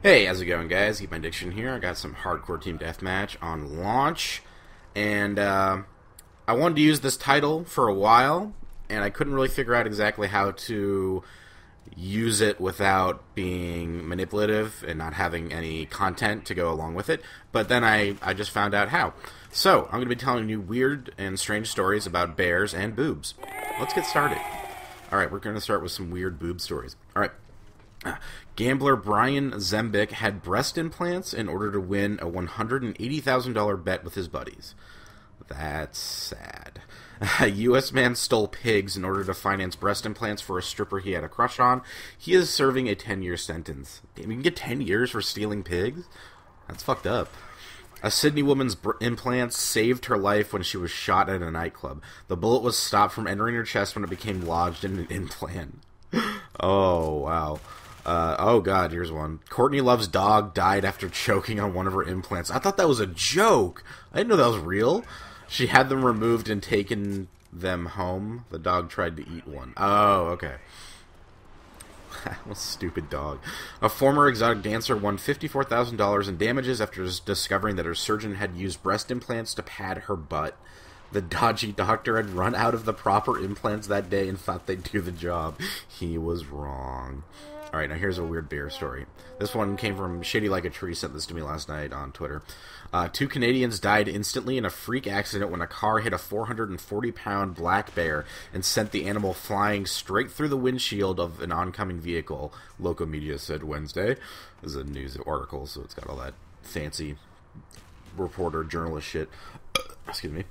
Hey, how's it going, guys? Keep my diction here. I got some hardcore team deathmatch on launch, and I wanted to use this title for a while, and I couldn't really figure out exactly how to use it without being manipulative and not having any content to go along with it. But then I just found out how. So, I'm going to be telling you weird and strange stories about bears and boobs. Let's get started. Alright, we're going to start with some weird boob stories. Alright. Gambler Brian Zembick had breast implants in order to win a $180,000 bet with his buddies. That's sad. A U.S. man stole pigs in order to finance breast implants for a stripper he had a crush on. He is serving a 10-year sentence. Damn, you can get 10 years for stealing pigs? That's fucked up. A Sydney woman's implants saved her life when she was shot at a nightclub. The bullet was stopped from entering her chest when it became lodged in an implant. Oh, wow. Oh god, here's one. Courtney Love's dog died after choking on one of her implants. I thought that was a joke. I didn't know that was real. She had them removed and taken them home. The dog tried to eat one. Oh, okay. What a stupid dog. A former exotic dancer won $54,000 in damages after discovering that her surgeon had used breast implants to pad her butt. The dodgy doctor had run out of the proper implants that day and thought they'd do the job. He was wrong. Alright, now here's a weird bear story. This one came from Shady Like a Tree, sent this to me last night on Twitter. Two Canadians died instantly in a freak accident when a car hit a 440-pound black bear and sent the animal flying straight through the windshield of an oncoming vehicle, local media said Wednesday. This is a news article, so it's got all that fancy reporter, journalist shit. Excuse me.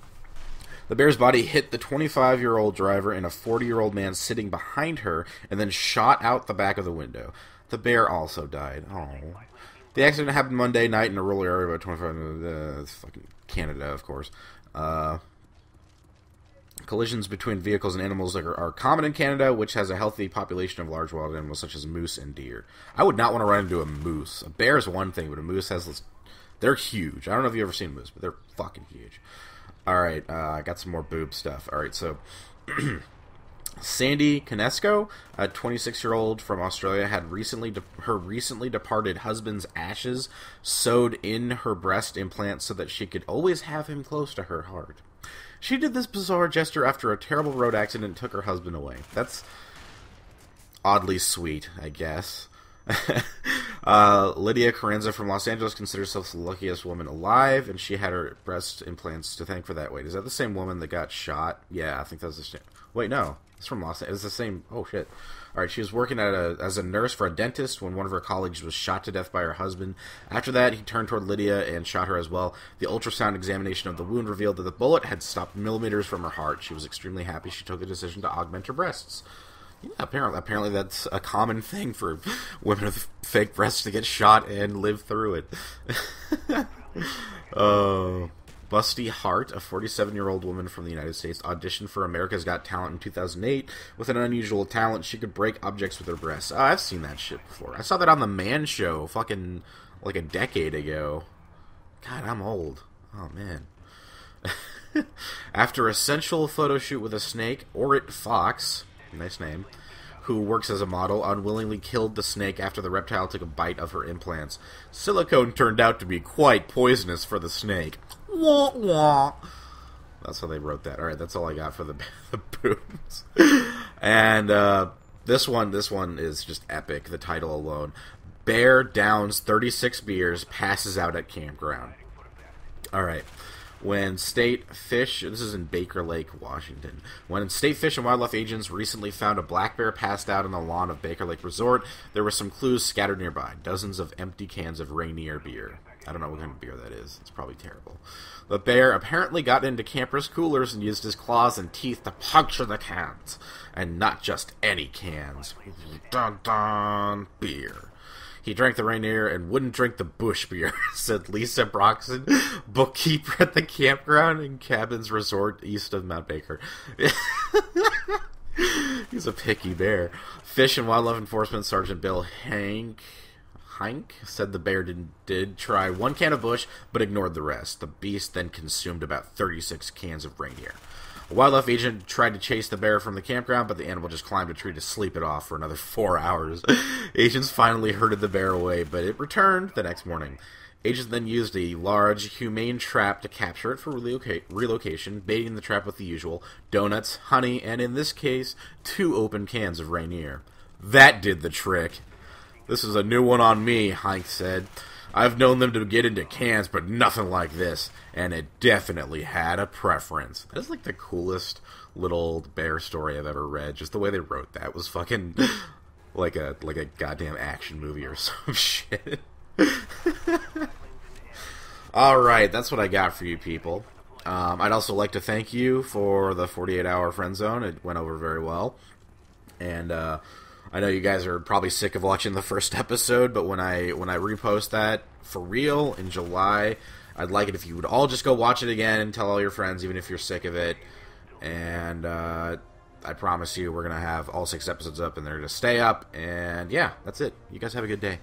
The bear's body hit the 25-year-old driver and a 40-year-old man sitting behind her and then shot out the back of the window. The bear also died. Oh. The accident happened Monday night in a rural area about 25... it's fucking Canada, of course. Collisions between vehicles and animals are common in Canada, which has a healthy population of large wild animals such as moose and deer. I would not want to run into a moose. A bear is one thing, but a moose has this... They're huge. I don't know if you've ever seen a moose, but they're fucking huge. Alright, I got some more boob stuff. Alright, so... Sandy Conesco, a 26-year-old from Australia, had her recently departed husband's ashes sewed in her breast implant so that she could always have him close to her heart. She did this bizarre gesture after a terrible road accident and took her husband away. That's oddly sweet, I guess. Lydia Carranza from Los Angeles considers herself the luckiest woman alive, and she had her breast implants to thank for that. Wait, is that the same woman that got shot? Yeah, I think that's the same. Wait, no. It's from Los Angeles. It's the same. Oh, shit. Alright, she was working as a nurse for a dentist when one of her colleagues was shot to death by her husband. After that, he turned toward Lydia and shot her as well. The ultrasound examination of the wound revealed that the bullet had stopped millimeters from her heart. She was extremely happy. She took the decision to augment her breasts. Yeah, apparently that's a common thing for women with fake breasts to get shot and live through it. Busty Hart, a 47-year-old woman from the United States, auditioned for America's Got Talent in 2008. With an unusual talent, she could break objects with her breasts. Oh, I've seen that shit before. I saw that on The Man Show fucking like a decade ago. God, I'm old. Oh, man. After a sensual photo shoot with a snake, Orit Fox... nice name, who works as a model, unwillingly killed the snake after the reptile took a bite of her implants. Silicone turned out to be quite poisonous for the snake. Wah, wah. That's how they wrote that. Alright, that's all I got for the boobs. And this one is just epic, the title alone. Bear downs 36 beers, passes out at campground. Alright. When state fish, this is in Baker Lake, Washington. When state fish and wildlife agents recently found a black bear passed out on the lawn of Baker Lake Resort, there were some clues scattered nearby. Dozens of empty cans of Rainier beer. I don't know what kind of beer that is. It's probably terrible. The bear apparently got into campers' coolers and used his claws and teeth to puncture the cans. And not just any cans. Dun dun, beer. He drank the Rainier and wouldn't drink the Bush beer, said Lisa Broxson, bookkeeper at the campground in Cabins Resort east of Mount Baker. He's a picky bear. Fish and Wildlife Enforcement Sergeant Bill Hank said the bear did try one can of Bush, but ignored the rest. The beast then consumed about 36 cans of Rainier. A wildlife agent tried to chase the bear from the campground, but the animal just climbed a tree to sleep it off for another 4 hours. Agents finally herded the bear away, but it returned the next morning. Agents then used a large, humane trap to capture it for relocation, baiting the trap with the usual donuts, honey, and in this case, 2 open cans of Rainier. That did the trick. "This is a new one on me," Heinz said. "I've known them to get into cans, but nothing like this. And it definitely had a preference." That is like the coolest little bear story I've ever read. Just the way they wrote that was fucking like a goddamn action movie or some shit. Alright, that's what I got for you people. I'd also like to thank you for the 48-hour friend zone. It went over very well. And I know you guys are probably sick of watching the first episode, but when I repost that for real in July, I'd like it if you would all just go watch it again and tell all your friends, even if you're sick of it. And I promise you we're going to have all 6 episodes up, and they're going to stay up. And yeah, that's it. You guys have a good day.